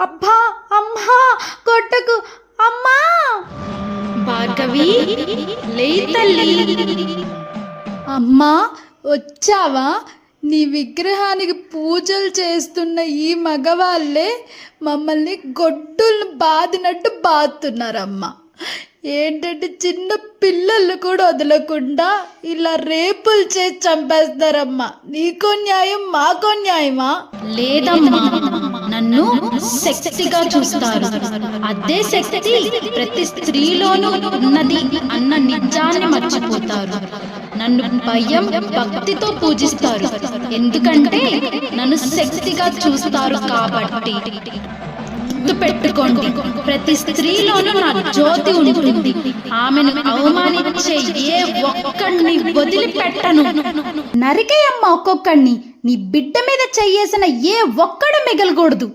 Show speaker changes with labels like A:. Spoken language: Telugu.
A: అబ్బా అమ్మా కొట్టకు అమ్మా.
B: భార్గవి, లే తల్లి.
A: అమ్మా వచ్చావా? నీ విగ్రహానికి పూజలు చేస్తున్న ఈ మగవాళ్ళే మమ్మల్ని గొడ్డులను బాదినట్టు బాదుతున్నారమ్మా. ఏంటంటే చిన్న పిల్లలు కూడా వదలకుండా ఇలా రేపులు చేసి చంపేస్తారమ్మా. నీకో న్యాయం మాకో న్యాయమా?
B: లేదమ్మా, నన్ను శక్తిగా చూస్తారు. అదే శక్తి ప్రతి స్త్రీలోనూ ఉన్నది అన్న నిజాన్ని మర్చిపోతారు. నన్ను భయం భక్తితో పూజిస్తారు, ఎందుకంటే నన్ను శక్తిగా చూస్తారు కాబట్టి. గుర్తుపెట్టుకోండి, ప్రతి స్త్రీలోనూ నా జ్యోతి ఉంటుంది. ఆమెను అవమానించే ఏ ఒక్కడిని వదిలిపెట్టను.
A: నరికేయమ్మ ఒక్కొక్కడిని. నీ బిడ్డ మీద చెయ్యేసిన ఏ ఒక్కడు మిగలకూడదు.